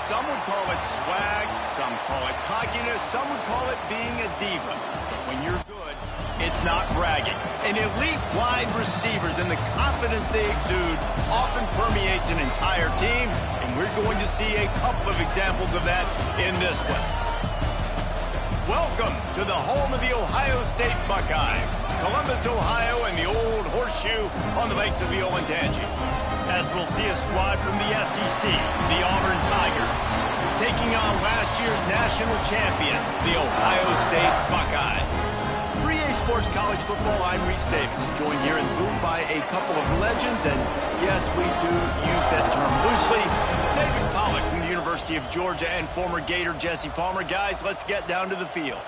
Some would call it swag, some call it cockiness, some would call it being a diva. When you're good, it's not bragging. And elite wide receivers and the confidence they exude often permeates an entire team, and we're going to see a couple of examples of that in this one. Welcome to the home of the Ohio State Buckeyes, Columbus, Ohio, and the old horseshoe on the banks of the Ncaa. As we'll see a squad from the SEC, the Auburn Tigers, taking on last year's national champions, the Ohio State Buckeyes. For EA Sports College Football, I'm Reese Davis, joined here in the booth by a couple of legends, and yes, we do use that term loosely. David Pollack from the University of Georgia and former Gator Jesse Palmer. Guys, let's get down to the field.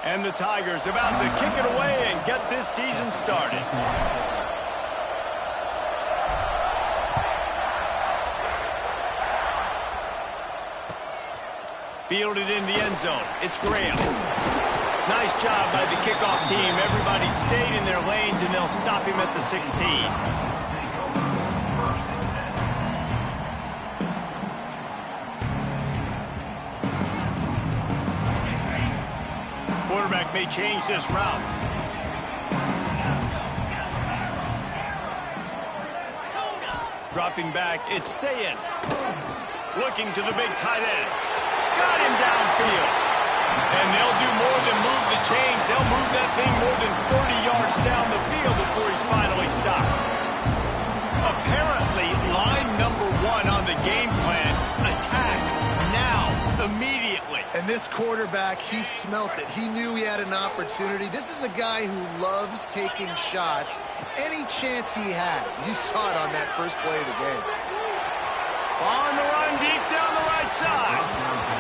And the Tigers about to kick it away and get this season started. Fielded in the end zone. It's Graham. Nice job by the kickoff team. Everybody stayed in their lanes, and they'll stop him at the 16. Quarterback may change this route. Dropping back, it's Ncaa. Looking to the big tight end. Got him downfield. And they'll do more than move the chains. They'll move that thing more than 30 yards down the field before he's finally stopped. Apparently, line number one on the game plan, attack now, immediately. And this quarterback, he smelt it. He knew he had an opportunity. This is a guy who loves taking shots any chance he has. You saw it on that first play of the game. On the run, deep down the right side.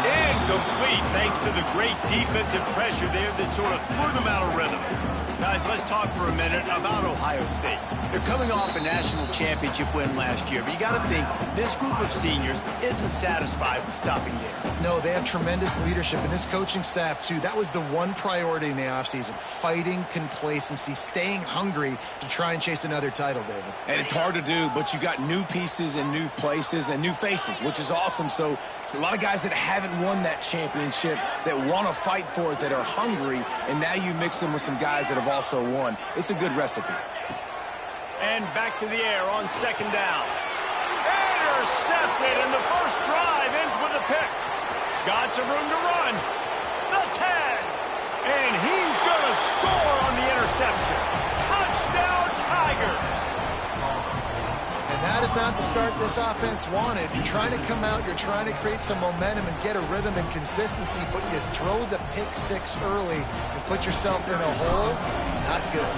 Incomplete, thanks to the great defensive pressure there that sort of threw them out of rhythm. Guys, let's talk for a minute about Ohio State. They're coming off a national championship win last year, but you got to think this group of seniors isn't satisfied with stopping there. No, they have tremendous leadership, and this coaching staff, too. That was the one priority in the offseason, fighting complacency, staying hungry to try and chase another title, David. And it's hard to do, but you got new pieces and new places and new faces, which is awesome. So it's a lot of guys that haven't won that championship that want to fight for it, that are hungry, and now you mix them with some guys that have also won. It's a good recipe. And back to the air on second down. Intercepted, and the first drive ends with a pick. Got some room to run. The 10. And he's going to score on the interception. Touchdown, Tigers. And that is not the start this offense wanted. You're trying to come out, you're trying to create some momentum and get a rhythm and consistency, but you throw the pick six early and put yourself in a hole. Not good.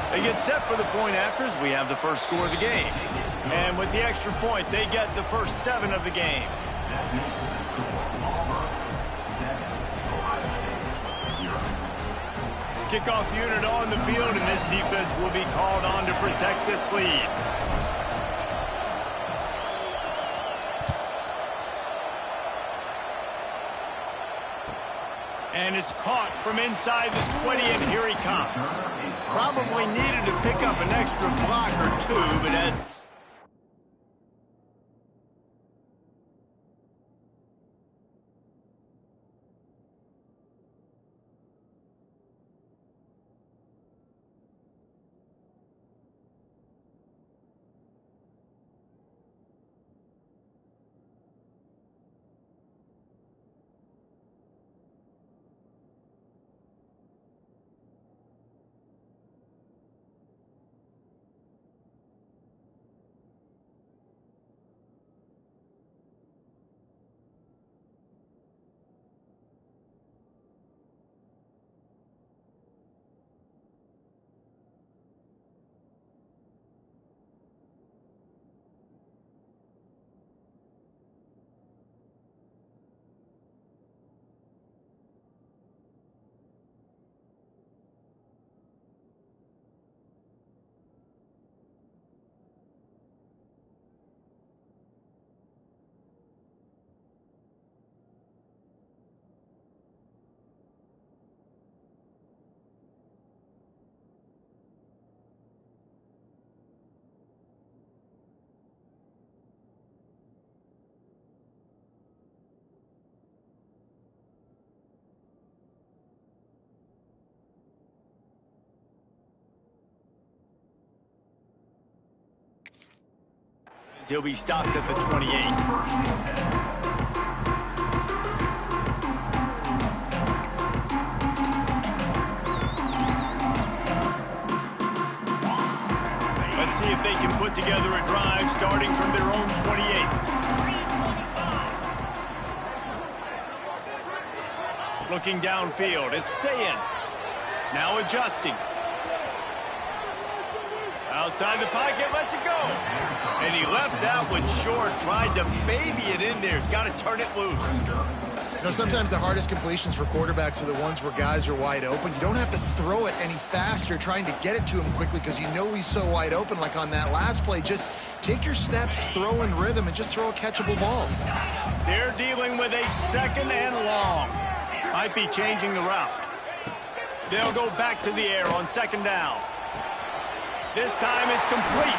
They get set for the point afters. We have the first score of the game. And with the extra point, they get the first 7 of the game. Kickoff unit on the field, and this defense will be called on to protect this lead. And it's caught from inside the 20, and here he comes. Probably needed to pick up an extra block or two, but as... yards. He'll be stopped at the 28. See if they can put together a drive starting from their own 28. Looking downfield, it's Ncaa. Now adjusting. Outside the pocket, lets it go. And he left that one short, tried to baby it in there. He's got to turn it loose. You know, sometimes the hardest completions for quarterbacks are the ones where guys are wide open. You don't have to throw it any faster trying to get it to him quickly because you know he's so wide open. Like on that last play, just take your steps, throw in rhythm, and just throw a catchable ball. They're dealing with a 2nd and long. Might be changing the route. They'll go back to the air on 2nd down. This time it's complete.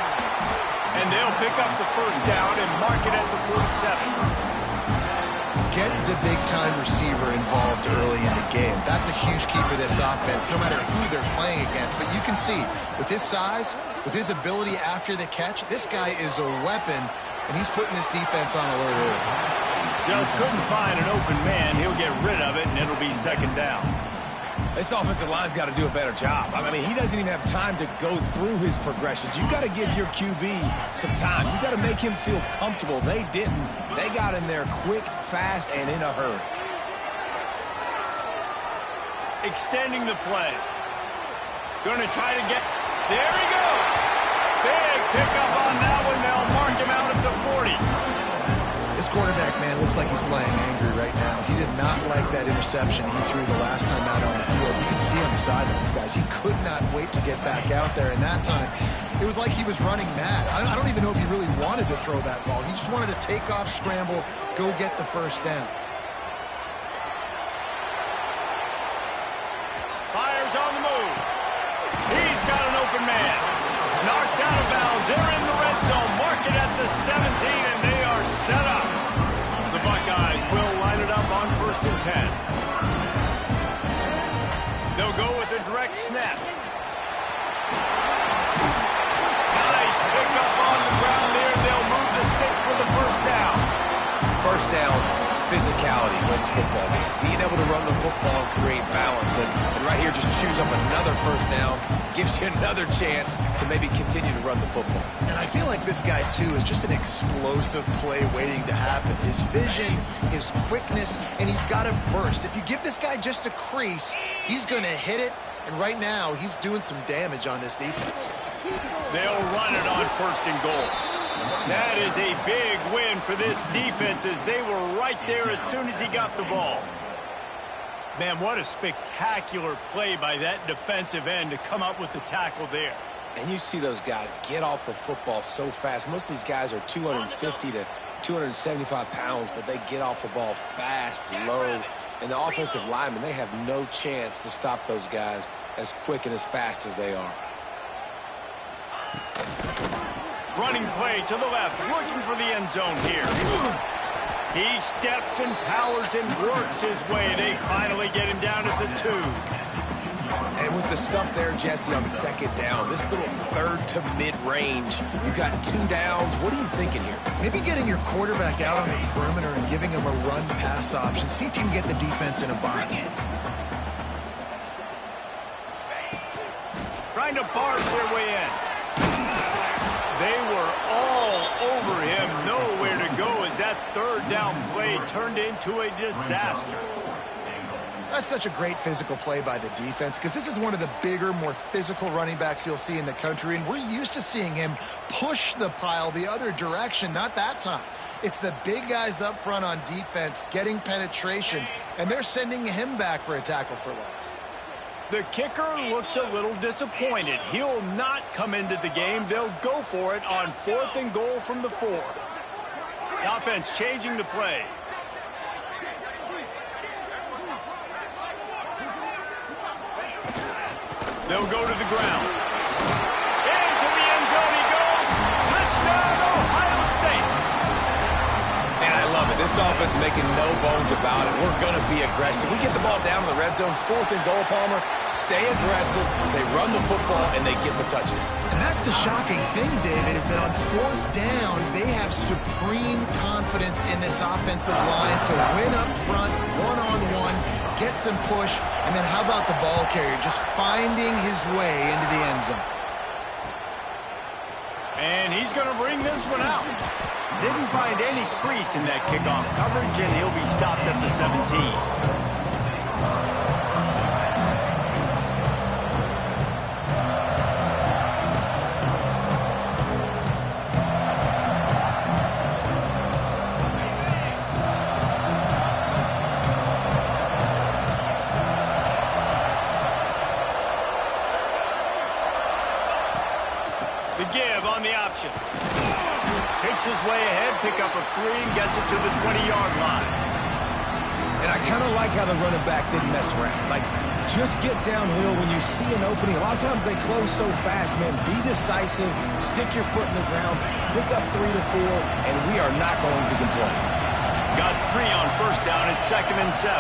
And they'll pick up the 1st down and mark it at the 47. Get the big-time receiver involved early in the game. That's a huge key for this offense, no matter who they're playing against. But you can see, with his size, with his ability after the catch, this guy is a weapon, and he's putting this defense on alert early. Just couldn't find an open man. He'll get rid of it, and it'll be 2nd down. This offensive line's got to do a better job. I mean, he doesn't even have time to go through his progressions. You got to give your QB some time. You got to make him feel comfortable. They didn't. They got in there quick, fast, and in a hurry. Extending the play. Going to try to get... There he goes! Big pickup on that one. They'll mark him out at the 40. This quarterback, man, looks like he's playing angry right now. He did not like that interception he threw the last time out on the field. You can see on the sidelines, guys. He could not wait to get back out there. And that time, it was like he was running mad. I don't even know if he really wanted to throw that ball. He just wanted to take off, scramble, go get the 1st down. Fires on the move. He's got an open man. Knocked out of bounds. They're in the red zone. Mark it at the 17, and they are set up. The Buckeyes will line it up on 1st and 10. They'll go with a direct snap. Nice pickup on the ground there. They'll move the sticks for the 1st down. 1st down, physicality wins football games. Being able to run the football and create balance. And right here, just choose up another 1st down. Gives you another chance to maybe continue to run the football. And I feel like this guy, too, is just an explosive play waiting to happen. His vision, his quickness, and he's got a burst. If you give this guy just a crease, he's going to hit it. And right now, he's doing some damage on this defense. They'll run it on 1st and goal. That is a big win for this defense as they were right there as soon as he got the ball. Man, what a spectacular play by that defensive end to come up with the tackle there. And you see those guys get off the football so fast. Most of these guys are 250 to 275 pounds, but they get off the ball fast, low. And the offensive linemen, they have no chance to stop those guys as quick and as fast as they are. Running play to the left, looking for the end zone here. He steps and powers and works his way. They finally get him down at the 2. And with the stuff there, Jesse, on 2nd down, this little 3rd to mid-range, you got 2 downs. What are you thinking here? Maybe getting your quarterback out on the perimeter and giving him a run-pass option. See if you can get the defense in a bind. Trying to barge their way in. They were all over him. Nowhere to go as that 3rd down play turned into a disaster. That's such a great physical play by the defense because this is one of the bigger, more physical running backs you'll see in the country, and we're used to seeing him push the pile the other direction, not that time. It's the big guys up front on defense getting penetration, and they're sending him back for a tackle for loss. The kicker looks a little disappointed. He'll not come into the game. They'll go for it on 4th and goal from the 4. The offense changing the play. They'll go to the ground. Into the end zone he goes. Touchdown, Ohio State. And I love it. This offense making no bones about it. We're going to be aggressive. We get the ball down in the red zone, 4th and goal, Palmer. Stay aggressive. They run the football, and they get the touchdown. And that's the shocking thing, David, is that on 4th down, they have supreme confidence in this offensive line to win up front, one-on-one, get some push, and then how about the ball carrier just finding his way into the end zone. And he's going to bring this one out. Didn't find any crease in that kickoff coverage, and he'll be stopped at the 17. The give on the option. Picks his way ahead, pick up a 3, and gets it to the 20-yard line. And I kind of like how the running back didn't mess around. Like, just get downhill when you see an opening. A lot of times they close so fast, man. Be decisive, stick your foot in the ground, pick up 3 to 4, and we are not going to complain. Got 3 on 1st down at 2nd and 7.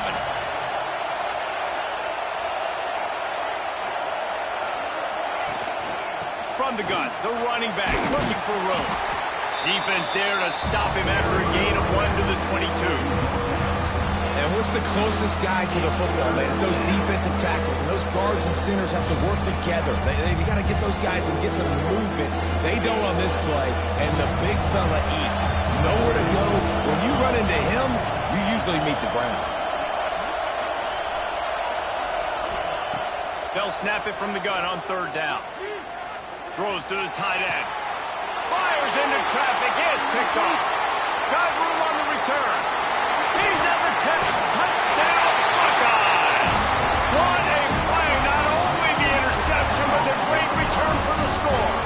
From the gun, the running back looking for room. Defense there to stop him after a gain of 1 to the 22. And what's the closest guy to the football, man? It's those defensive tackles, and those guards and centers have to work together. They got to get those guys and get some movement. They don't on this play, and the big fella eats. Nowhere to go. When you run into him, you usually meet the ground. They'll snap it from the gun on 3rd down. Throws to the tight end. Fires into traffic. It's picked off. Got room on the return. He's at the 10. Touchdown, Buckeyes. What a play. Not only the interception, but the great return for the score.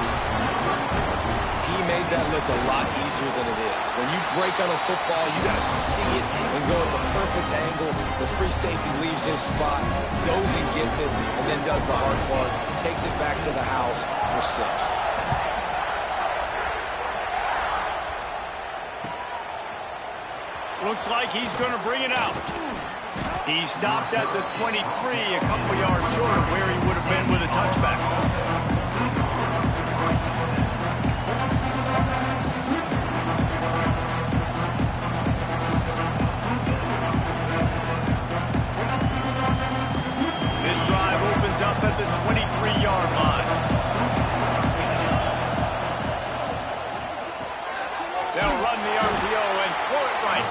He made that look a lot easier than it is. When you break on a football, you got to see it and go at the perfect angle. The free safety leaves his spot, goes and gets it, and then does the hard part, takes it back to the house for 6. Looks like he's going to bring it out. He stopped at the 23, a couple yards short of where he would have been with a touchback. This drive opens up at the 23-yard line. They'll run the RPO and throw it right.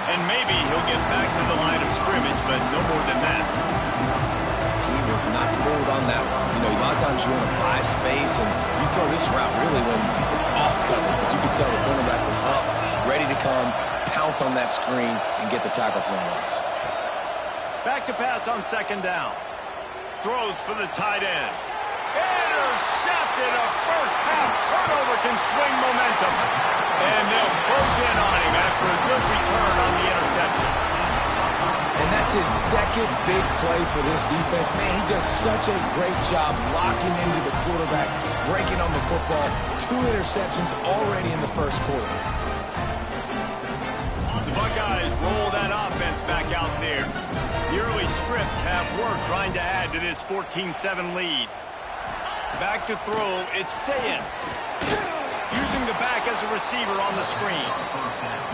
And maybe he'll get back to the line of scrimmage, but no more than that. He was not fooled on that one. You know, a lot of times you want to buy space, and you throw this route really when it's off cover. But you can tell the cornerback was up, ready to come, pounce on that screen, and get the tackle for a loss. Back to pass on 2nd down. Throws for the tight end. Intercepted. A first-half turnover can swing momentum. And they'll close in on him after a good return on the interception. And that's his 2nd big play for this defense. Man, he does such a great job locking into the quarterback, breaking on the football. 2 interceptions already in the 1st quarter. The Buckeyes roll that offense back out there. The early scripts have worked trying to add to this 14-7 lead. Back to throw, it's Ncaa. Using the back as a receiver on the screen.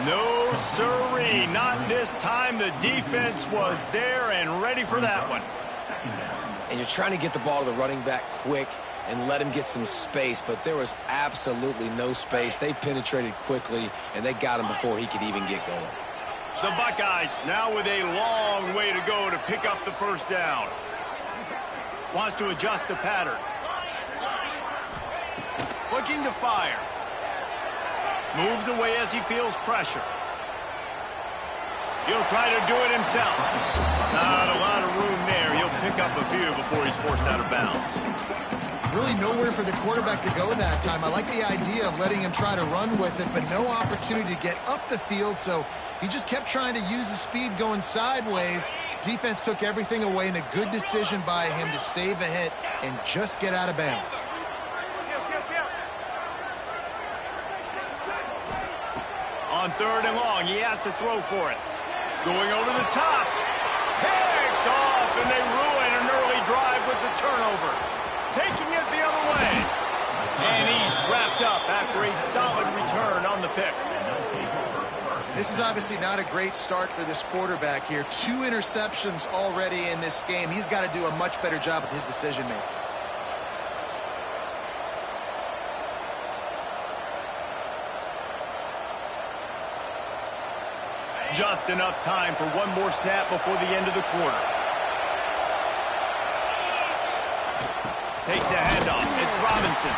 No siree, not this time. The defense was there and ready for that one. And you're trying to get the ball to the running back quick and let him get some space, but there was absolutely no space. They penetrated quickly, and they got him before he could even get going. The Buckeyes now with a long way to go to pick up the 1st down. Wants to adjust the pattern. Looking to fire. Moves away as he feels pressure. He'll try to do it himself. Not a lot of room there. He'll pick up a few before he's forced out of bounds. Really nowhere for the quarterback to go that time. I like the idea of letting him try to run with it, but no opportunity to get up the field, so he just kept trying to use the speed going sideways. Defense took everything away, and a good decision by him to save a hit and just get out of bounds. On On 3rd and long, he has to throw for it. Going over the top. Picked off, and they ruin an early drive with the turnover. Taking it the other way. And he's wrapped up after a solid return on the pick. This is obviously not a great start for this quarterback here. 2 interceptions already in this game. He's got to do a much better job with his decision-making. Just enough time for one more snap before the end of the quarter. Takes a handoff. It's Robinson.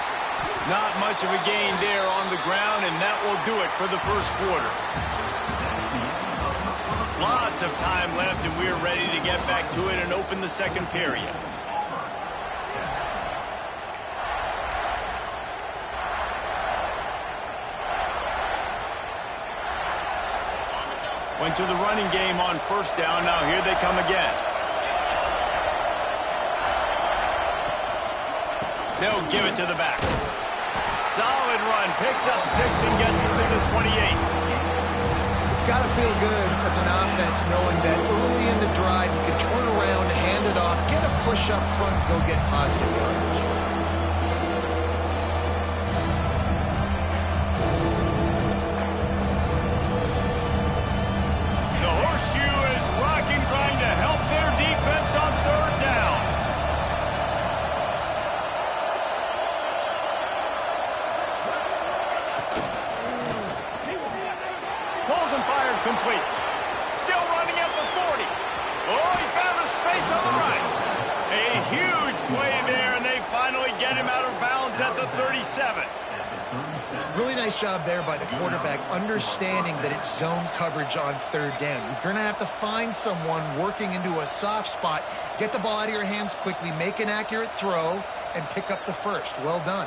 Not much of a gain there on the ground, and that will do it for the first quarter. Lots of time left, and we're ready to get back to it and open the second period. Went to the running game on 1st down. Now here they come again. They'll give it to the back. Solid run. Picks up 6 and gets it to the 28. It's got to feel good as an offense knowing that early in the drive you can turn around, hand it off, get a push up front, go get positive yardage. Trying to help their defense on 3rd down. Pulls and fired complete. Still running at the 40. Oh, he found a space on the right. A huge play there, and they finally get him out of bounds at the 37. Really nice job there by the quarterback, understanding that it's zone coverage on 3rd down. You're going to have to find someone working into a soft spot, get the ball out of your hands quickly, make an accurate throw, and pick up the first. Well done.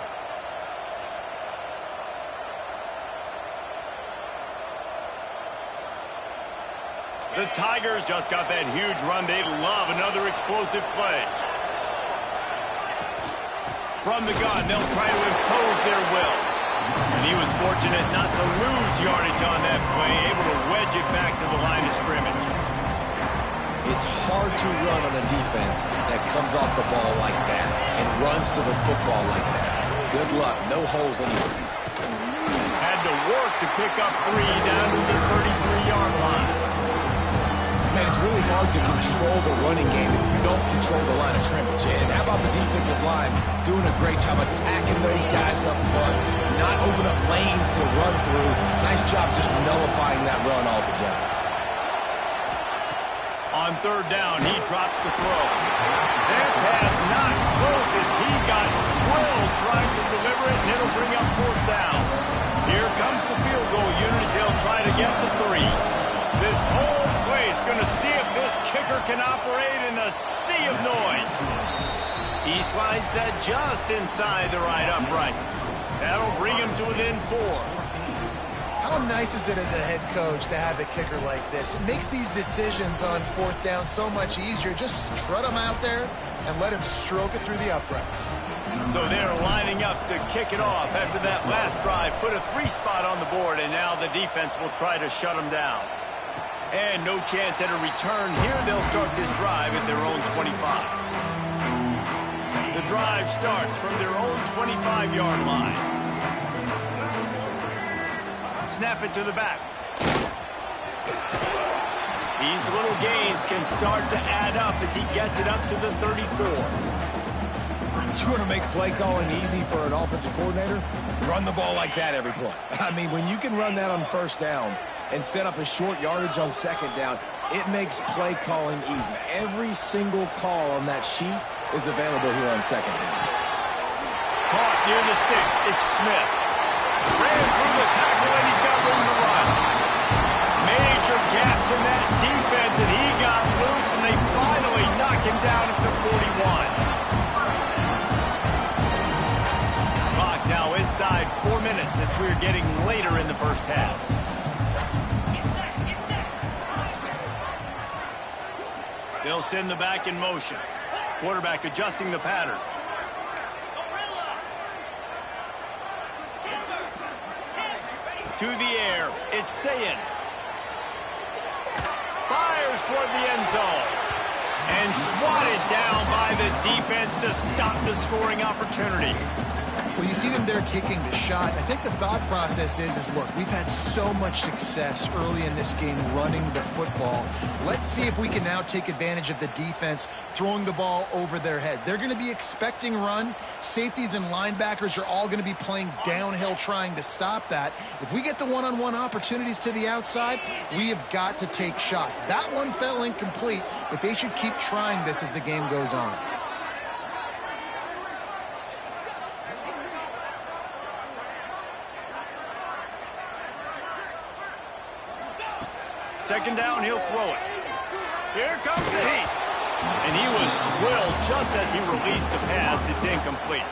The Tigers just got that huge run. They love another explosive play. From the gun, they'll try to impose their will. And he was fortunate not to lose yardage on that play, able to wedge it back to the line of scrimmage. It's hard to run on a defense that comes off the ball like that and runs to the football like that. Good luck. No holes anywhere. Had to work to pick up 3 down to the 33-yard line. Man, it's really hard to control the running game if you don't control the line of scrimmage. And how about the defensive line doing a great job attacking those guys up front, not open up lanes to run through. Nice job just nullifying that run altogether. On 3rd down, he drops the throw. That pass not close as he got drilled trying to deliver it, and it'll bring up 4th down. Here comes the field goal unit. They'll try to get the 3. This whole place going to see if this kicker can operate in the sea of noise. He slides that just inside the right upright. That'll bring him to within 4. How nice is it as a head coach to have a kicker like this? It makes these decisions on 4th down so much easier. Just strut him out there and let him stroke it through the uprights. So they're lining up to kick it off after that last drive. Put a 3 spot on the board, and now the defense will try to shut him down. And no chance at a return here. They'll start this drive at their own 25. The drive starts from their own 25-yard line. Snap it to the back. These little gains can start to add up as he gets it up to the 34. You want to make play calling easy for an offensive coordinator? Run the ball like that every play. I mean, when you can run that on 1st down and set up a short yardage on 2nd down, it makes play calling easy. Every single call on that sheet is available here on 2nd down. Caught near the sticks. It's Smith. Ran through the tackle, and he's got room to run. Major gaps in that defense, and he got loose, and they finally knock him down at the 41. Clock now inside 4 minutes as we're getting later in the first half. They'll send the back in motion. Quarterback adjusting the pattern. To the air, it's Ncaa. Fires toward the end zone. And swatted down by the defense to stop the scoring opportunity. Well, you see them there taking the shot. I think the thought process is look, we've had so much success early in this game running the football. Let's see if we can now take advantage of the defense throwing the ball over their heads. They're going to be expecting run. Safeties and linebackers are all going to be playing downhill trying to stop that. If we get the one-on-one opportunities to the outside, we have got to take shots. That one fell incomplete, but they should keep trying this as the game goes on. Second down, he'll throw it. Here comes the heat. And he was drilled just as he released the pass. It's incomplete.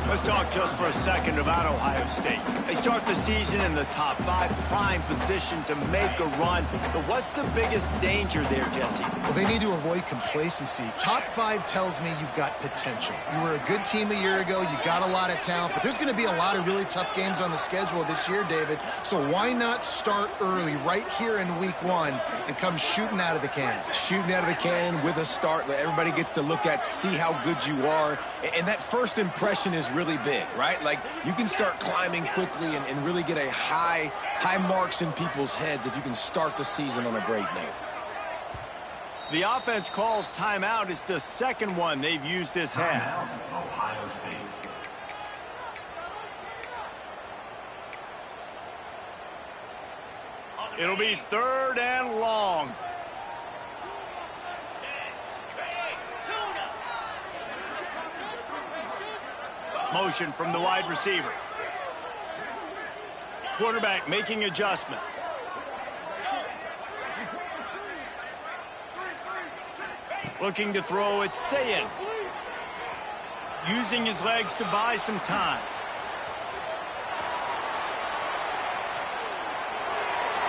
Let's talk just for a second about Ohio State. They start the season in the top 5, prime position to make a run. But what's the biggest danger there, Jesse? Well, they need to avoid complacency. Top 5 tells me you've got potential. You were a good team a year ago. You got a lot of talent. But there's going to be a lot of really tough games on the schedule this year, David. So why not start early right here in week 1 and come shooting out of the cannon? Shooting out of the cannon with a start that everybody gets to look at, see how good you are. And that first impression is really big, right? Like, you can start climbing quickly and really get a high marks in people's heads if you can start the season on a great note. The offense calls timeout. It's the second one they've used this half. Ohio State. It'll be 3rd and long. Motion from the wide receiver. Quarterback making adjustments. Looking to throw, it's Ncaa. Using his legs to buy some time.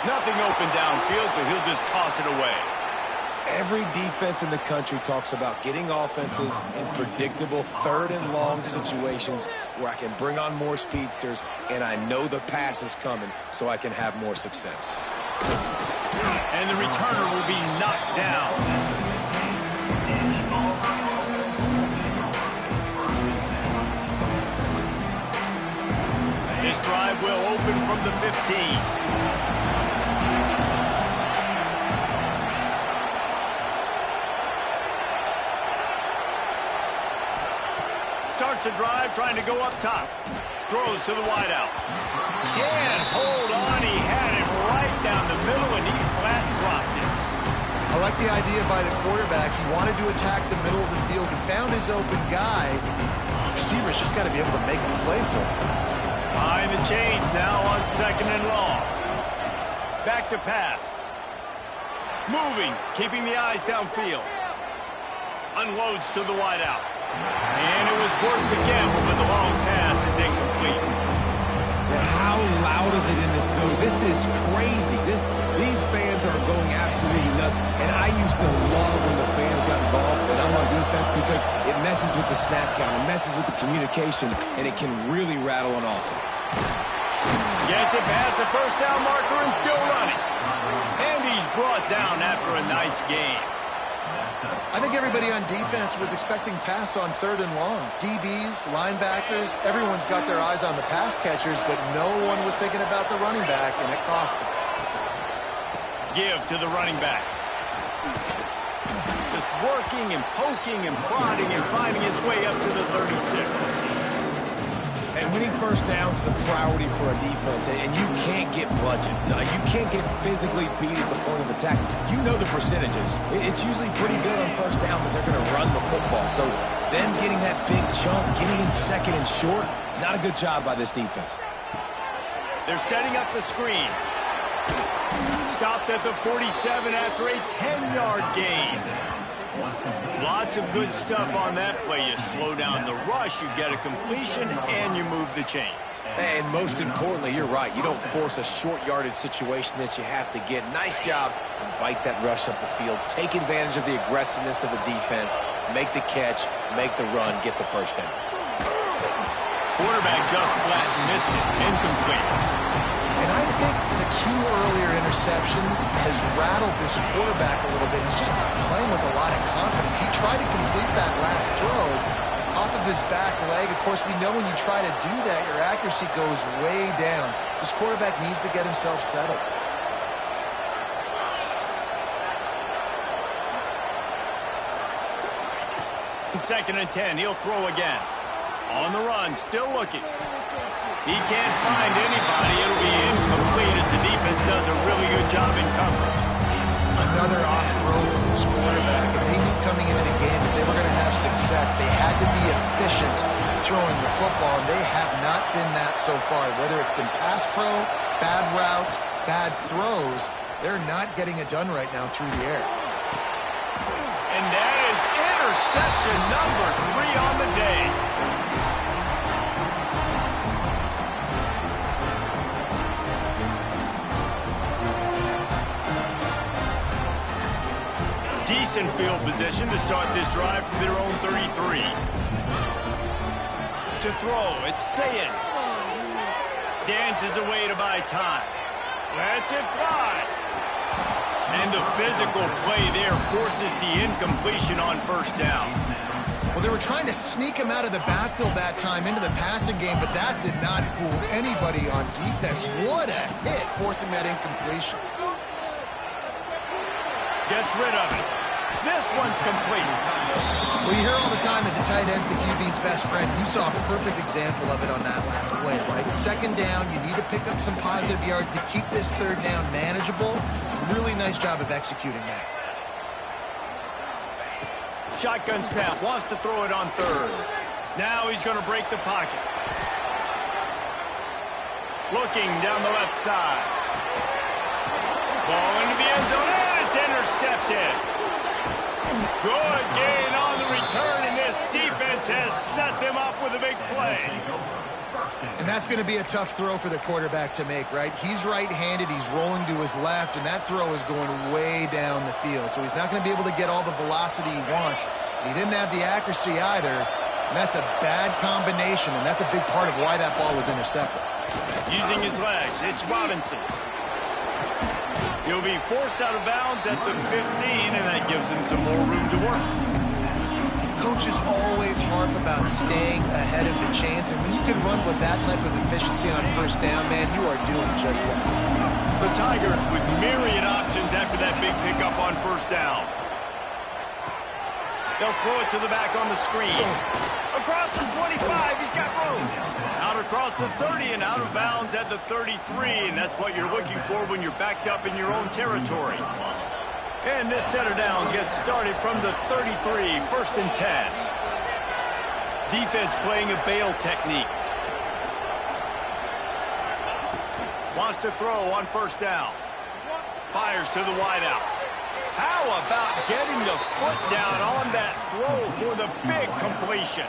Nothing open downfield, so he'll just toss it away. Every defense in the country talks about getting offenses in predictable 3rd and long situations where I can bring on more speedsters and I know the pass is coming so I can have more success. And the returner will be knocked down. This drive will open from the 15. Starts a drive trying to go up top. Throws to the wideout. Can't hold on. He had it right down the middle and he flat dropped it. I like the idea by the quarterback. He wanted to attack the middle of the field. He found his open guy. The receiver's just got to be able to make a play for him. Behind the chains now on 2nd and long. Back to pass. Moving, keeping the eyes downfield. Unloads to the wideout. And it was worth the gamble, but the long pass is incomplete. Now, how loud is it in this building? This is crazy. These fans are going absolutely nuts. And I used to love when the fans got involved and I'm on defense because it messes with the snap count, it messes with the communication, and it can really rattle an offense. Gets it past the first down marker and still running. And he's brought down after a nice game. I think everybody on defense was expecting pass on 3rd and long. DBs, linebackers, everyone's got their eyes on the pass catchers, but no one was thinking about the running back, and it cost them. Give to the running back. Just working and poking and prodding and finding his way up to the 36. And winning first downs is a priority for a defense, and you can't get bludgeoned. You can't get physically beat at the point of attack. You know the percentages. It's usually pretty good on first down that they're going to run the football. So them getting that big chunk, getting in 2nd and short, not a good job by this defense. They're setting up the screen. Stopped at the 47 after a 10-yard gain. Lots of good stuff on that play. You slow down the rush, you get a completion, and you move the chains. And most importantly, you're right. You don't force a short yardage situation that you have to get. Nice job. Invite that rush up the field. Take advantage of the aggressiveness of the defense. Make the catch, make the run, get the first down. Quarterback just flat missed it. Incomplete. And And I think the 2 earlier interceptions has rattled this quarterback a little bit. He's just playing with a lot of confidence. He tried to complete that last throw off of his back leg. Of course, we know when you try to do that, your accuracy goes way down. This quarterback needs to get himself settled. Second and 10, he'll throw again. On the run, still looking. He can't find anybody. It'll be incomplete as the defense does a really good job in coverage. Another off throw from this quarterback, and they knew coming into the game that they were going to have success. They had to be efficient throwing the football, and they have not been that so far. Whether it's been pass pro, bad routes, bad throws, they're not getting it done right now through the air. And that is interception number 3 on the day. Decent field position to start this drive from their own 33. To throw, it's Ncaa. Dances away to buy time. Lets it fly. And the physical play there forces the incompletion on first down. Well, they were trying to sneak him out of the backfield that time into the passing game, but that did not fool anybody on defense. What a hit, forcing that incompletion. Gets rid of it. This one's complete. Well, you hear all the time that the tight end's the QB's best friend. You saw a perfect example of it on that last play, right? Second down, you need to pick up some positive yards to keep this third down manageable. Really nice job of executing that. Shotgun snap, wants to throw it on third. Now he's going to break the pocket. Looking down the left side. Ball into the end zone, and it's intercepted. Good gain on the return, and this defense has set them up with a big play. And that's going to be a tough throw for the quarterback to make, right? He's right-handed, he's rolling to his left, and that throw is going way down the field. So he's not going to be able to get all the velocity he wants. He didn't have the accuracy either, and that's a bad combination, and that's a big part of why that ball was intercepted. Using his legs, it's Robinson. He'll be forced out of bounds at the 15, and that gives him some more room to work. Coaches always harp about staying ahead of the chains, and when you can run with that type of efficiency on first down, man, you are doing just that. The Tigers with myriad options after that big pickup on first down. They'll throw it to the back on the screen. Across the 25, he's got room. Out across the 30 and out of bounds at the 33, and that's what you're looking for when you're backed up in your own territory. And this set of downs gets started from the 33, first and 10. Defense playing a bail technique. Wants to throw on first down. Fires to the wideout. How about getting the foot down on that throw for the big completion?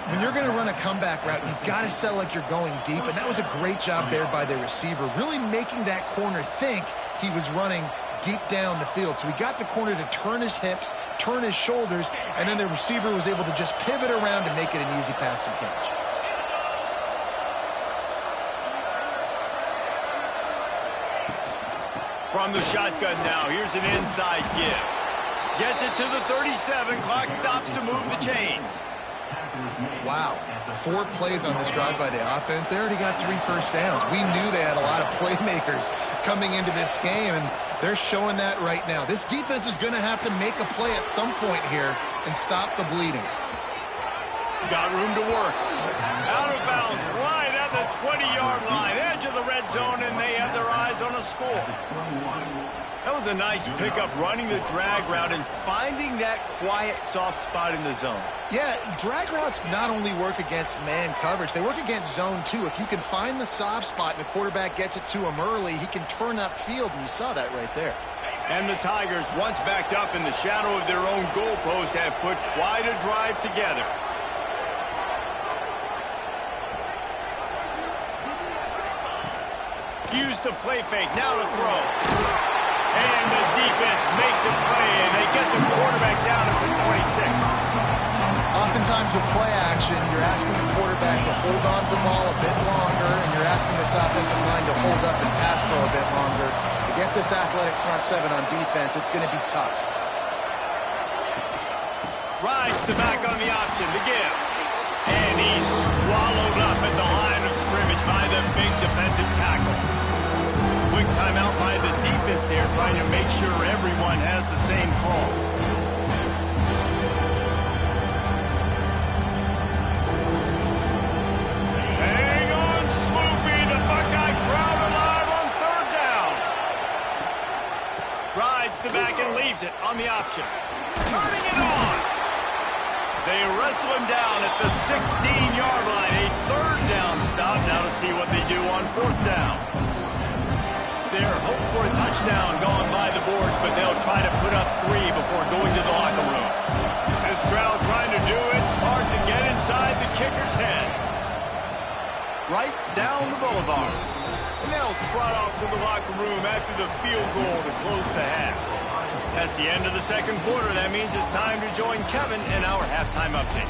When you're going to run a comeback route, you've got to sell like you're going deep, and that was a great job there by the receiver, really making that corner think he was running deep down the field. So he got the corner to turn his hips, turn his shoulders, and then the receiver was able to just pivot around and make it an easy pass and catch. From the shotgun now, here's an inside give. Gets it to the 37, clock stops to move the chains. Wow, 4 plays on this drive by the offense. They already got 3 first downs. We knew they had a lot of playmakers coming into this game, and they're showing that right now. This defense is going to have to make a play at some point here and stop the bleeding. Got room to work. Out of bounds, right at the 20-yard line, edge of the red zone, and they have their eyes on a score. That was a nice pickup, running the drag route and finding that quiet, soft spot in the zone. Yeah, drag routes not only work against man coverage, they work against zone too. If you can find the soft spot and the quarterback gets it to him early, he can turn upfield, and you saw that right there. And the Tigers, once backed up in the shadow of their own goalpost, have put quite a drive together. Use the play fake, now to throw. And the defense makes a play, and they get the quarterback down at the 26. Oftentimes with play action, you're asking the quarterback to hold on to the ball a bit longer, and you're asking this offensive line to hold up and pass pro a bit longer. Against this athletic front seven on defense, it's going to be tough. Rides the back on the option, the give. And he's swallowed up at the line of scrimmage by the big defensive tackle. Quick timeout by the defense there, trying to make sure everyone has the same call. Hang on, Swoopy. The Buckeye crowd alive on third down. Rides the back and leaves it on the option. Turning it on. They wrestle him down at the 16-yard line. A third down stop. Now to see what they do on fourth down. Their hope for a touchdown gone by the boards, but they'll try to put up 3 before going to the locker room. This crowd trying to do its part to get inside the kicker's head. Right down the boulevard. And they'll trot off to the locker room after the field goal to close the half. That's the end of the second quarter. That means it's time to join Kevin in our halftime update.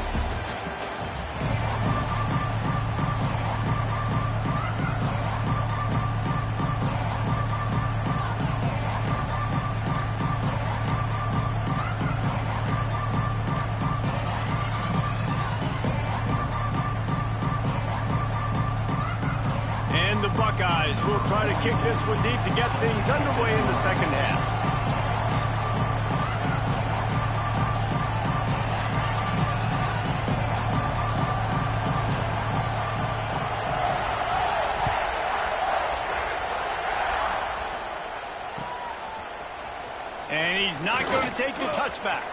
And the Buckeyes will try to kick this one deep to get things underway in the second half. And he's not going to take the touchback.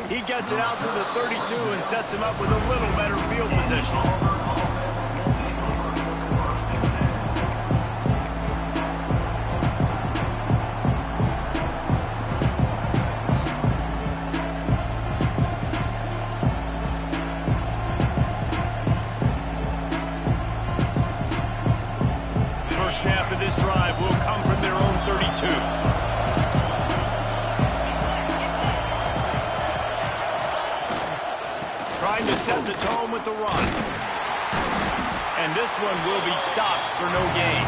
He gets it out to the 32 and sets him up with a little better field position. First snap of this drive will come from their own 32. Trying to set the tone with the run. And this one will be stopped for no gain.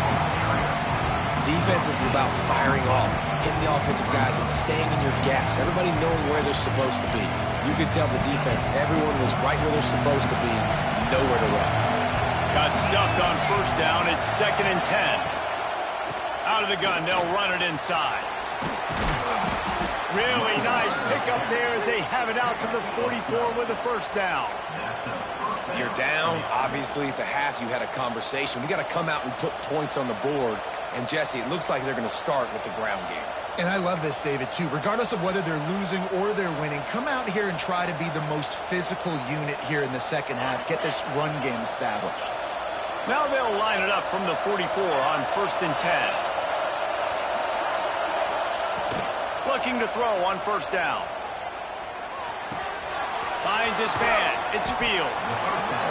Defense is about firing off, hitting the offensive guys, and staying in your gaps. Everybody knowing where they're supposed to be. You could tell the defense, everyone was right where they're supposed to be, nowhere to run. Got stuffed on first down. It's 2nd and 10. Out of the gun, they'll run it inside. Really nice pickup there as they have it out to the 44 with a first down. You're down. Obviously, at the half, you had a conversation. We got to come out and put points on the board. And, Jesse, it looks like they're going to start with the ground game. And I love this, David, too. Regardless of whether they're losing or they're winning, come out here and try to be the most physical unit here in the second half. Get this run game established. Now they'll line it up from the 44 on 1st and 10. Looking to throw on first down. Finds his man. It's Fields.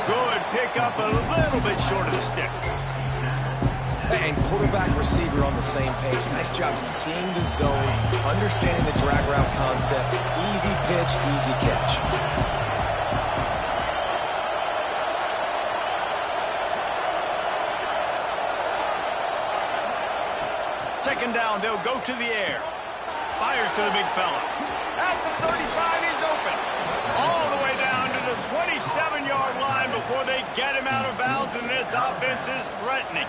Good pickup, a little bit short of the sticks. And quarterback receiver on the same page. Nice job seeing the zone, understanding the drag route concept. Easy pitch, easy catch. Second down, they'll go to the air. Fires to the big fella. At the 35, he's open. All the way down to the 27-yard line before they get him out of bounds, and this offense is threatening.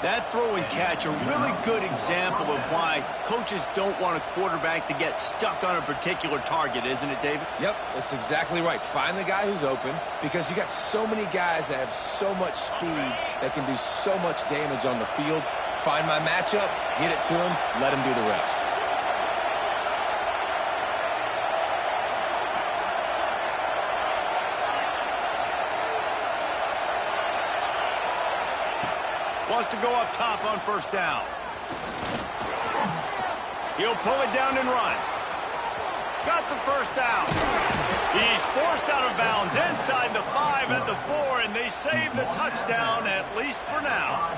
That throw and catch, a really good example of why coaches don't want a quarterback to get stuck on a particular target, isn't it, David? Yep, that's exactly right. Find the guy who's open, because you got so many guys that have so much speed that can do so much damage on the field. Find my matchup, get it to him, let him do the rest. Wants to go up top on first down. He'll pull it down and run. Got the first down. He's forced out of bounds inside the 5 at the 4, and they save the touchdown, at least for now.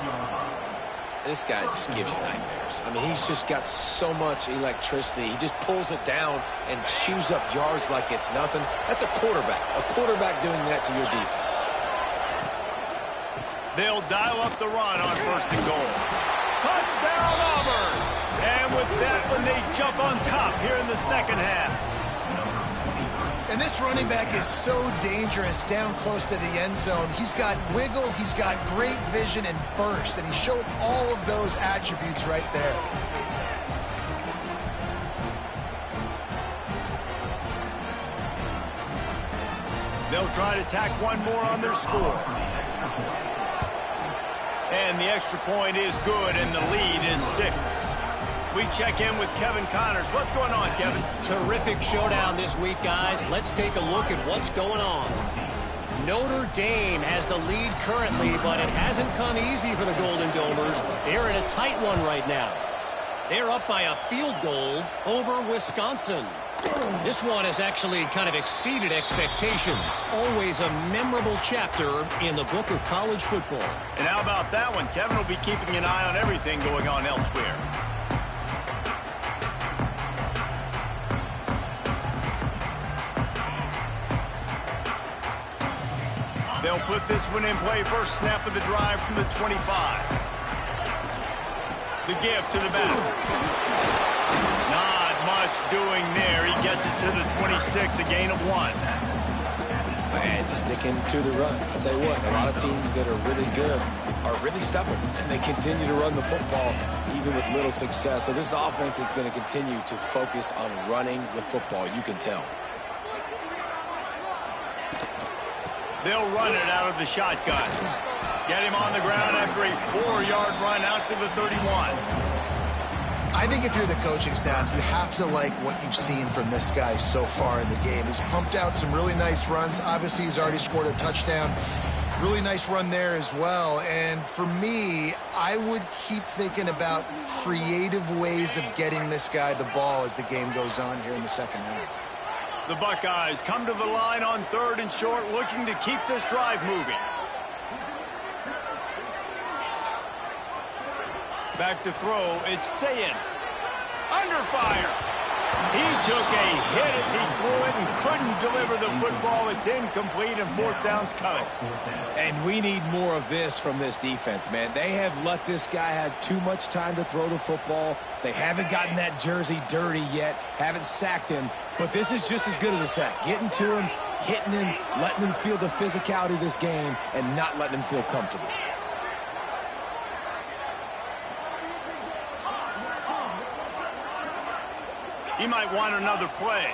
This guy just gives you nightmares. I mean, he's just got so much electricity. He just pulls it down and chews up yards like it's nothing. That's a quarterback. A quarterback doing that to your defense. They'll dial up the run on 1st and goal. Touchdown, Auburn! And with that one, they jump on top here in the second half. And this running back is so dangerous down close to the end zone. He's got wiggle, he's got great vision and burst, and he showed all of those attributes right there. They'll try to tack one more on their score. And the extra point is good, and the lead is 6. We check in with Kevin Connors. What's going on, Kevin? Terrific showdown this week, guys. Let's take a look at what's going on. Notre Dame has the lead currently, but it hasn't come easy for the Golden Domers. They're in a tight one right now. They're up by a field goal over Wisconsin. This one has actually kind of exceeded expectations. Always a memorable chapter in the book of college football. And how about that one? Kevin will be keeping an eye on everything going on elsewhere. They'll put this one in play. First snap of the drive from the 25. The give to the back. Not much doing there. He gets it to the 26, a gain of 1. And sticking to the run. I'll tell you what, a lot of teams that are really good are really stubborn, and they continue to run the football even with little success. So this offense is going to continue to focus on running the football. You can tell. They'll run it out of the shotgun. Get him on the ground after a 4-yard run out to the 31. I think if you're the coaching staff, you have to like what you've seen from this guy so far in the game. He's pumped out some really nice runs. Obviously, he's already scored a touchdown. Really nice run there as well. And for me, I would keep thinking about creative ways of getting this guy the ball as the game goes on here in the second half. The Buckeyes come to the line on 3rd and short, looking to keep this drive moving. Back to throw, it's Sayin. Under fire. He took a hit as he threw it and couldn't deliver the football. It's incomplete, and 4th down's coming. And we need more of this from this defense, man. They have let this guy have too much time to throw the football. They haven't gotten that jersey dirty yet, haven't sacked him. But this is just as good as a sack. Getting to him, hitting him, letting him feel the physicality of this game, and not letting him feel comfortable. He might want another play.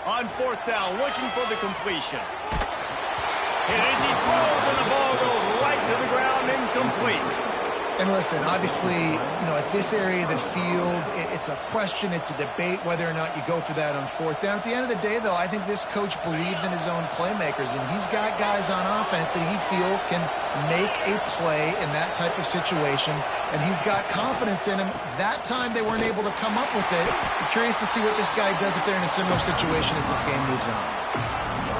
On 4th down, looking for the completion. Hit as he throws, and the ball goes right to the ground, incomplete. And listen, obviously, at this area of the field, it's a question, it's a debate whether or not you go for that on 4th down. At the end of the day, though, I think this coach believes in his own playmakers, and he's got guys on offense that he feels can make a play in that type of situation, and he's got confidence in him. That time they weren't able to come up with it. I'm curious to see what this guy does if they're in a similar situation as this game moves on.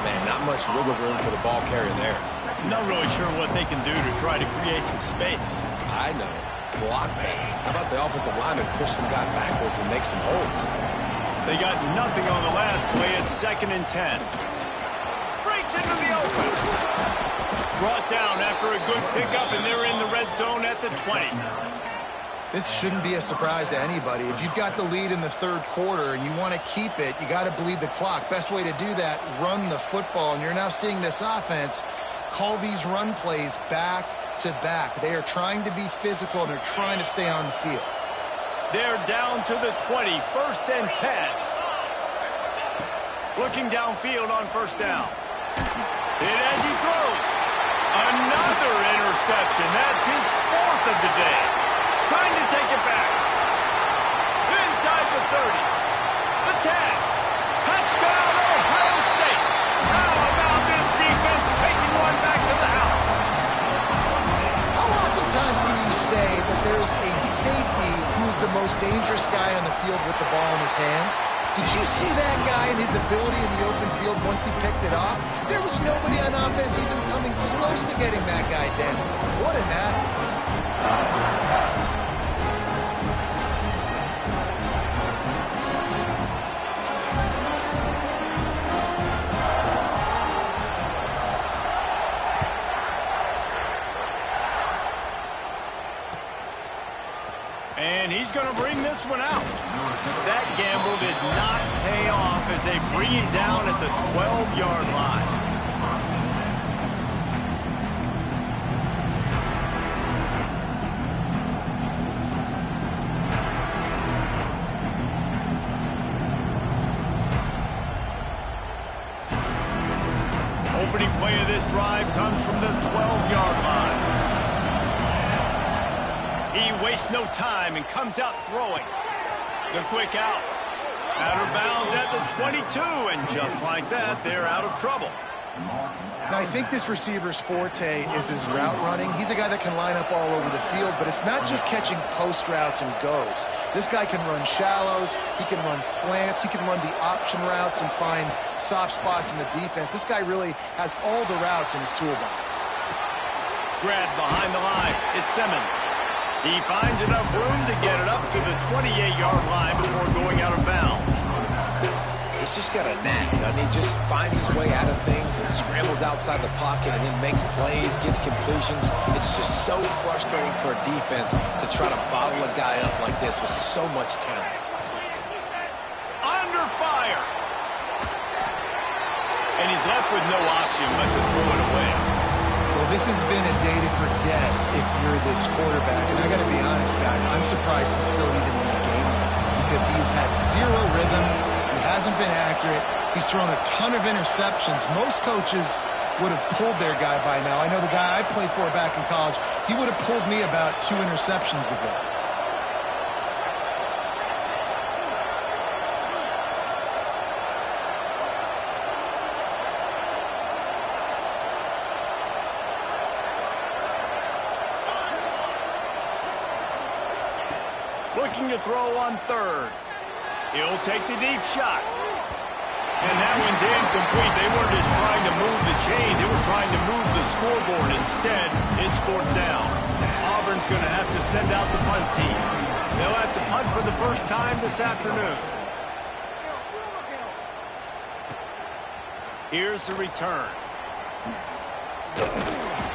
Man, not much wiggle room for the ball carrier there. Not really sure what they can do to try to create some space. I know. Block that. How about the offensive lineman push some guy backwards and make some holes? They got nothing on the last play. It's 2nd and 10. Breaks into the open. Brought down after a good pickup, and they're in the red zone at the 20. This shouldn't be a surprise to anybody. If you've got the lead in the 3rd quarter and you want to keep it, you got to bleed the clock. Best way to do that, run the football. And you're now seeing this offense call these run plays back to back. They are trying to be physical, and they're trying to stay on the field. They're down to the 20, 1st and 10. Looking downfield on 1st down. Hit as he throws. Another interception. That's his 4th of the day. Trying to take it back. Inside the 30. The 10. Touchdown, Ohio State. How about this defense taking one back to the house? How oftentimes can you say that there's a safety who's the most dangerous guy on the field with the ball in his hands? Did you see that guy and his ability in the open field once he picked it off? There was nobody on offense even coming close to getting that guy down. What an athlete. And he's going to bring this one out. That gamble did not pay off as they bring him down at the 12-yard line. Opening play of this drive comes from the 12-yard line. He wastes no time and comes out throwing. The quick out. Out of bounds at the 22, and just like that, they're out of trouble. Now, I think this receiver's forte is his route running. He's a guy that can line up all over the field, but it's not just catching post routes and goes. This guy can run shallows, he can run slants, he can run the option routes and find soft spots in the defense. This guy really has all the routes in his toolbox. Grab behind the line. It's Simmons. He finds enough room to get it up to the 28-yard line before going out of bounds. He's just got a knack, doesn't he? Just finds his way out of things and scrambles outside the pocket and then makes plays, gets completions. It's just so frustrating for a defense to try to bottle a guy up like this with so much talent. Under fire. And he's left with no option but to throw it away. Well, this has been a day to forget if you're this quarterback. And I got to be honest, guys, I'm surprised he's still even in the game because he's had zero rhythm. He hasn't been accurate. He's thrown a ton of interceptions. Most coaches would have pulled their guy by now. I know the guy I played for back in college, he would have pulled me about 2 interceptions ago. Looking to throw on third. He'll take the deep shot. And that one's incomplete. They weren't just trying to move the chains. They were trying to move the scoreboard. Instead, it's 4th down. Auburn's going to have to send out the punt team. They'll have to punt for the first time this afternoon. Here's the return.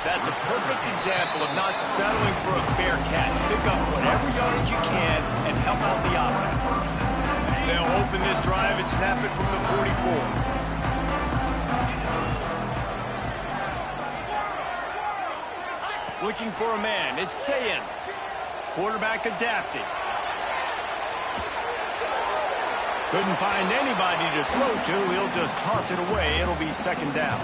That's a perfect example of not settling for a fair catch. Pick up whatever yardage you can and help out the offense. They'll open this drive and snap it from the 44. Looking for a man. It's Ncaa. Quarterback adapting. Couldn't find anybody to throw to. He'll just toss it away. It'll be 2nd down.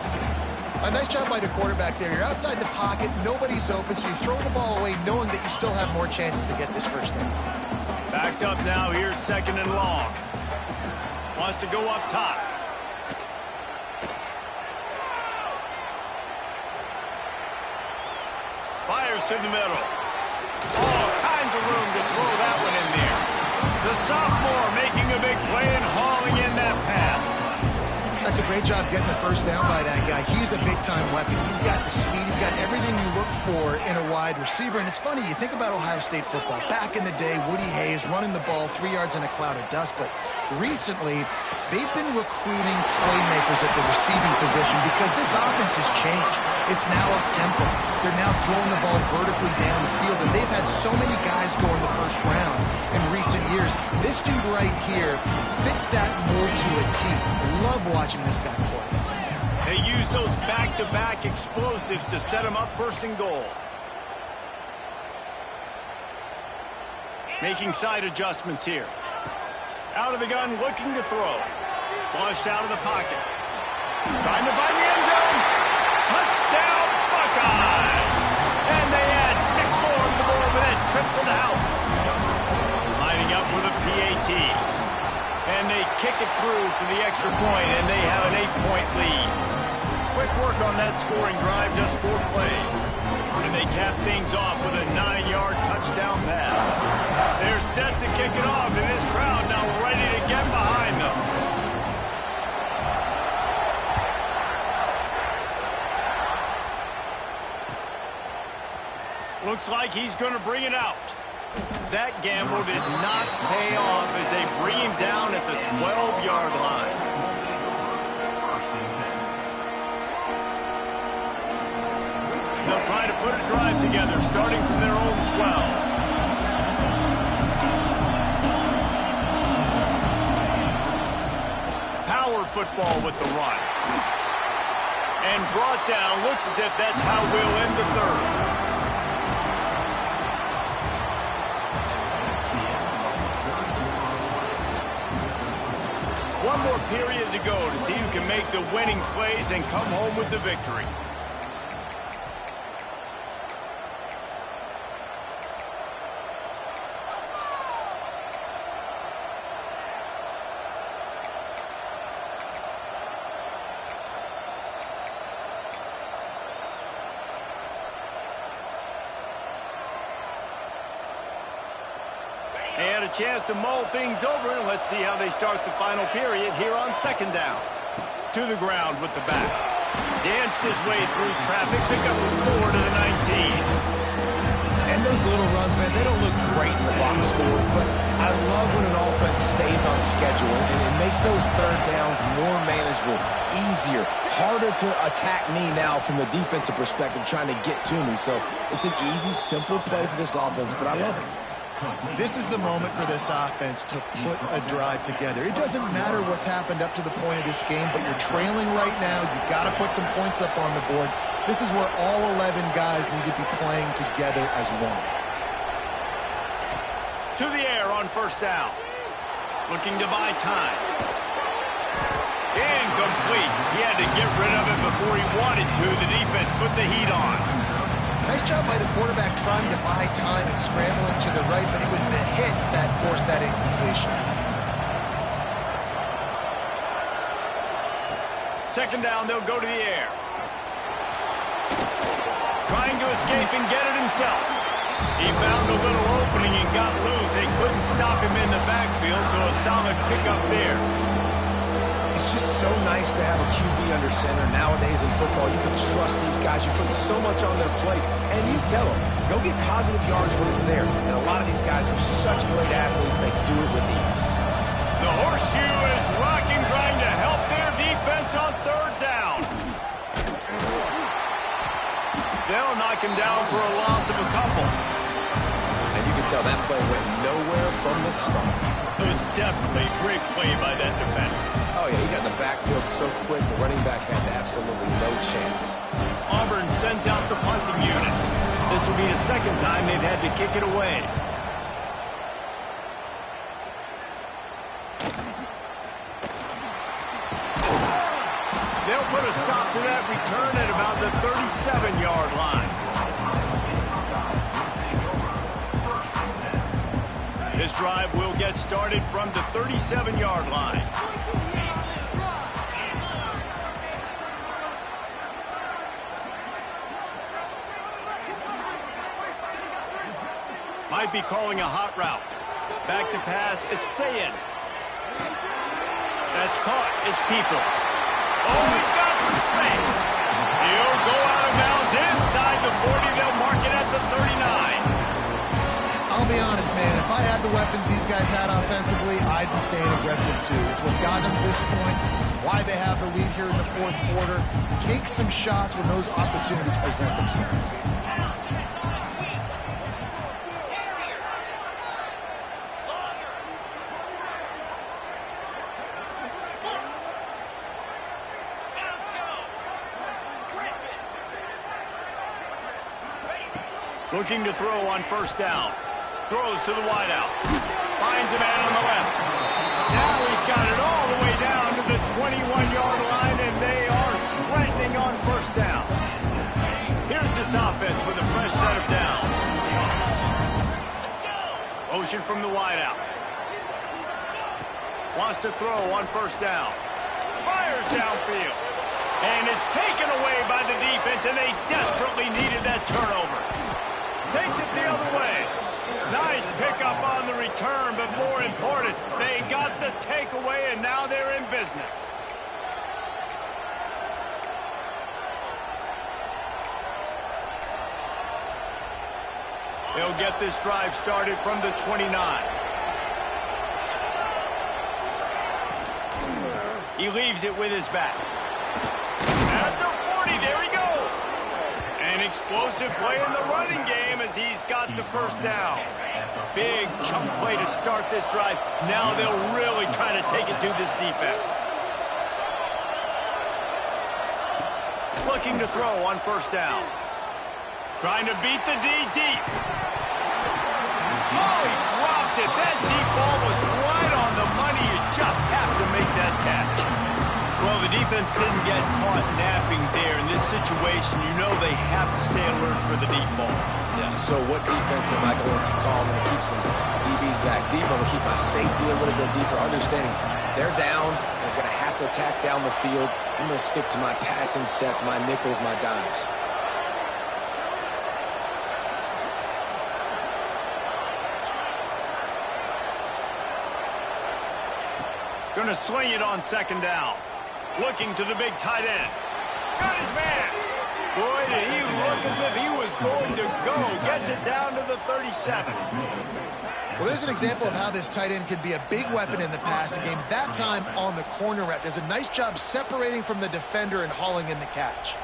A nice job by the quarterback there. You're outside the pocket, nobody's open, so you throw the ball away knowing that you still have more chances to get this first down. Backed up now, here's 2nd and long. Wants to go up top. Fires to the middle. All kinds of room to throw that one in there. The sophomore making a big play and hauling in that pass. That's a great job getting the first down by that guy. He's a big-time weapon. He's got the speed. He's got everything you look for in a wide receiver. And it's funny, you think about Ohio State football. Back in the day, Woody Hayes running the ball 3 yards in a cloud of dust. But recently, they've been recruiting playmakers at the receiving position because this offense has changed. It's now up-tempo. They're now throwing the ball vertically down the field. And they've had so many guys go in the first round in recent years. This dude right here fits that mold to a T. Love watching this guy play. They use those back-to-back explosives to set him up 1st and goal. Making side adjustments here. Out of the gun, looking to throw. Flushed out of the pocket. Trying to find the end zone. Touchdown, Buckeyes! And they add 6 more to the board with that trip to the house. Lining up with a PAT. And they kick it through for the extra point, and they have an 8-point lead. Quick work on that scoring drive, just 4 plays. And they cap things off with a 9-yard touchdown pass. They're set to kick it off, and this crowd now ready to get behind them. Looks like he's going to bring it out. That gamble did not pay off as they bring him down at the 12-yard line. They'll try to put a drive together starting from their own 12. power football with the run. And brought down. Looks as if that's how we'll end the third. One more period to go to see who can make the winning plays and come home with the victory. And a chance to mull things over, and let's see how they start the final period here on second down. To the ground with the back. Danced his way through traffic, pick up a 4 to the 19. And those little runs, man, they don't look great in the box score, but I love when an offense stays on schedule, and it makes those third downs more manageable, easier, harder to attack me now from the defensive perspective trying to get to me. So it's an easy, simple play for this offense, but I love it. This is the moment for this offense to put a drive together. It doesn't matter what's happened up to the point of this game, but you're trailing right now. You've got to put some points up on the board. This is where all 11 guys need to be playing together as one. To the air on first down. Looking to buy time. Incomplete. He had to get rid of it before he wanted to. The defense put the heat on. Nice job by the quarterback trying to buy time and scrambling to the right, but it was the hit that forced that incompletion. Second down, they'll go to the air. Trying to escape and get it himself. He found a little opening and got loose. They couldn't stop him in the backfield, so a solid pickup there. It's just so nice to have a QB under center. Nowadays in football, you can trust these guys. You put so much on their plate, and you tell them, go get positive yards when it's there. And a lot of these guys are such great athletes, they do it with ease. The horseshoe is rocking, trying to help their defense on third down. They'll knock him down for a loss of a couple. And you can tell that play went nowhere from the start. It was definitely a great play by that defender. Oh, yeah, he got in the backfield so quick, the running back had absolutely no chance. Auburn sends out the punting unit. This will be the second time they've had to kick it away. They'll put a stop to that return at about the 37-yard line. This drive will get started from the 37-yard line. Might be calling a hot route. Back to pass, it's Ncaa. That's caught, it's Peoples. Oh, he's got some space. He'll go out of bounds inside the 40. They'll mark it at the 39. I'll be honest, man. If I had the weapons these guys had offensively, I'd be staying aggressive too. It's what got them to this point. It's why they have the lead here in the fourth quarter. Take some shots when those opportunities present themselves. Looking to throw on first down. Throws to the wideout. Finds a man on the left. Now he's got it all the way down to the 21-yard line, and they are threatening on first down. Here's this offense with a fresh set of downs. Motion from the wideout. Wants to throw on first down. Fires downfield. And it's taken away by the defense, and they desperately needed that turnover. Takes it the other way. Nice pickup on the return, but more important, they got the takeaway, and now they're in business. They'll get this drive started from the 29. He leaves it with his back. At the 40, there he goes. An explosive play in the running game as he's got the first down. Big chunk play to start this drive. Now they'll really try to take it to this defense. Looking to throw on first down. Trying to beat the D deep. Oh, he dropped it. That deep ball was right on the money. You just have to make that catch. Well, the defense didn't get caught napping there. In this situation, you know they have to stay alert for the deep ball. Yeah, so what defense am I going to call? I'm going to keep some DBs back deeper. I'm going to keep my safety a little bit deeper, understanding they're down. They're going to have to attack down the field. I'm going to stick to my passing sets, my nickels, my dimes. Going to swing it on second down. Looking to the big tight end. Got his man. Boy, did he look as if he was going to go. Gets it down to the 37. Well, there's an example of how this tight end can be a big weapon in the passing game. That time on the corner route does a nice job separating from the defender and hauling in the catch.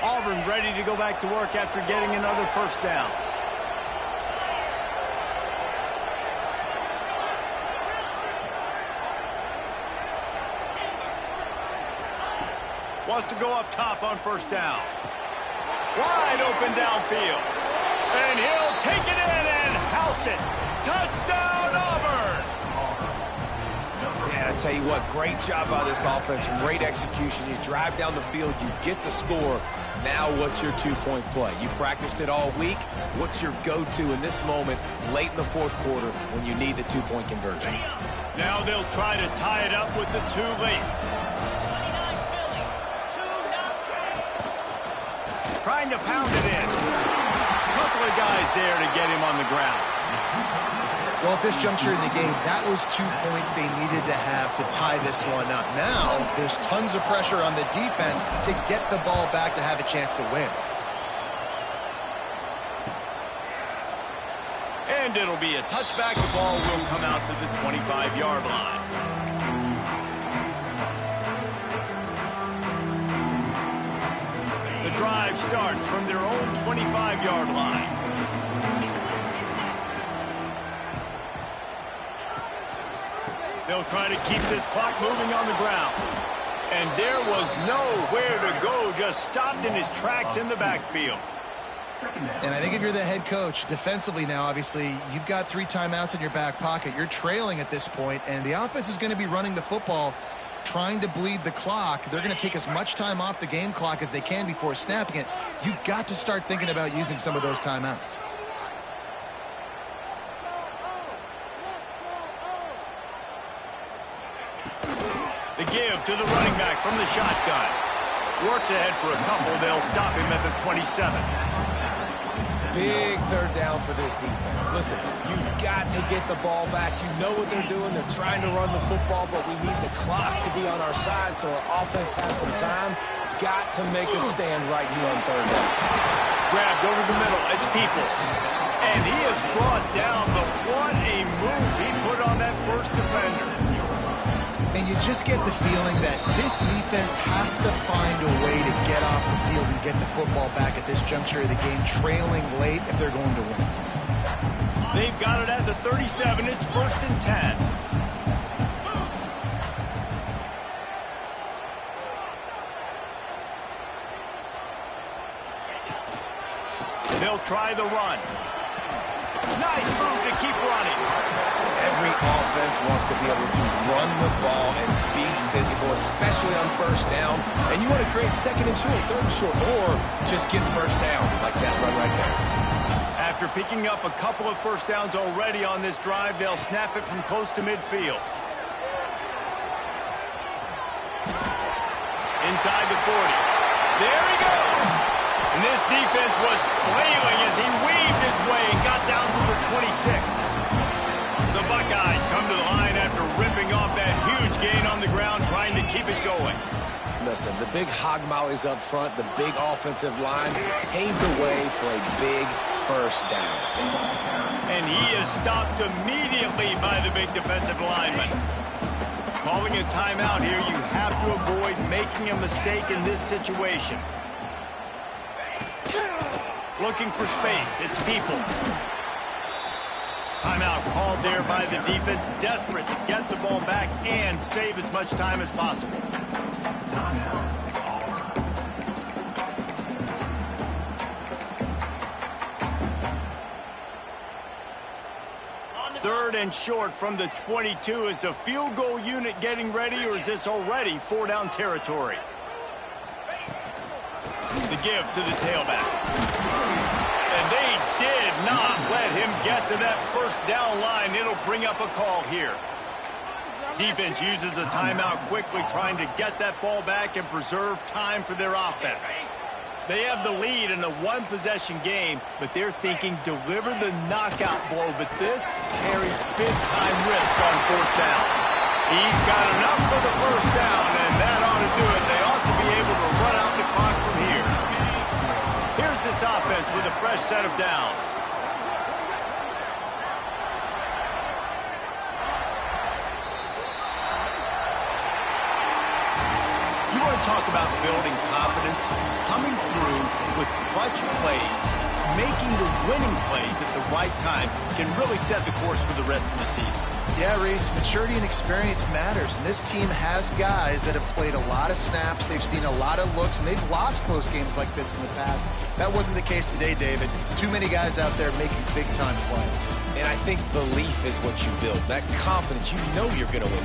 Auburn ready to go back to work after getting another first down. Wants to go up top on first down. Wide open downfield. And he'll take it in and house it. Touchdown, Auburn! Man, I tell you what, great job by this offense. Great execution. You drive down the field, you get the score. Now what's your two-point play? You practiced it all week. What's your go-to in this moment late in the fourth quarter when you need the two-point conversion? Now they'll try to tie it up with the two late. Trying to pound it in. A couple of guys there to get him on the ground. Well, at this juncture in the game, that was 2 points they needed to have to tie this one up. Now, there's tons of pressure on the defense to get the ball back to have a chance to win. And it'll be a touchback. The ball will come out to the 25-yard line. The drive starts from their own 25-yard line. They'll try to keep this clock moving on the ground. And there was nowhere to go, just stopped in his tracks in the backfield. And I think if you're the head coach, defensively now, obviously, you've got 3 timeouts in your back pocket. You're trailing at this point, and the offense is going to be running the football, trying to bleed the clock. They're going to take as much time off the game clock as they can before snapping it. You've got to start thinking about using some of those timeouts. The give to the running back from the shotgun. Works ahead for a couple. They'll stop him at the 27. Big third down for this defense. Listen, you've got to get the ball back. You know what they're doing. They're trying to run the football, but we need the clock to be on our side so our offense has some time. Got to make a stand right here on third down. Grabbed over the middle. It's Peoples. And he is brought down, but what a move he put on that first defender. And you just get the feeling that this defense has to find a way to get off the field and get the football back at this juncture of the game, trailing late if they're going to win. They've got it at the 37. It's 1st and 10. They'll try the run. Nice move to keep running. Every offense wants to be able to run the ball and be physical, especially on first down. And you want to create second and short, third and short, or just get first downs like that run right there. After picking up a couple of first downs already on this drive, they'll snap it from close to midfield. Inside the 40. There he goes. And this defense was flailing as he weaved his way and got down to the 26. The Buckeyes come to the line after ripping off that huge gain on the ground, trying to keep it going. Listen, the big hog mollies up front, the big offensive line paved the way for a big first down. And he is stopped immediately by the big defensive lineman. Calling a timeout here, you have to avoid making a mistake in this situation. Looking for space. It's Peoples. Timeout called there by the defense. Desperate to get the ball back and save as much time as possible. Third and short from the 22. Is the field goal unit getting ready, or is this already four-down territory? The give to the tailback. And they did not let him get to that first down line. It'll bring up a call here. Defense uses a timeout quickly, trying to get that ball back and preserve time for their offense. They have the lead in a one-possession game, but they're thinking deliver the knockout blow. But this carries big-time risk on fourth down. He's got enough for the first down, and that ought to do it. They ought to be able to run out the clock from here. Here's this offense with a fresh set of downs. You want to talk about building confidence? Coming through with clutch plays, making the winning plays at the right time can really set the course for the rest of the season. Yeah, Reese, maturity and experience matters. And this team has guys that have played a lot of snaps. They've seen a lot of looks, and they've lost close games like this in the past. That wasn't the case today, David. Too many guys out there making big-time plays. And I think belief is what you build. That confidence, you know you're going to win.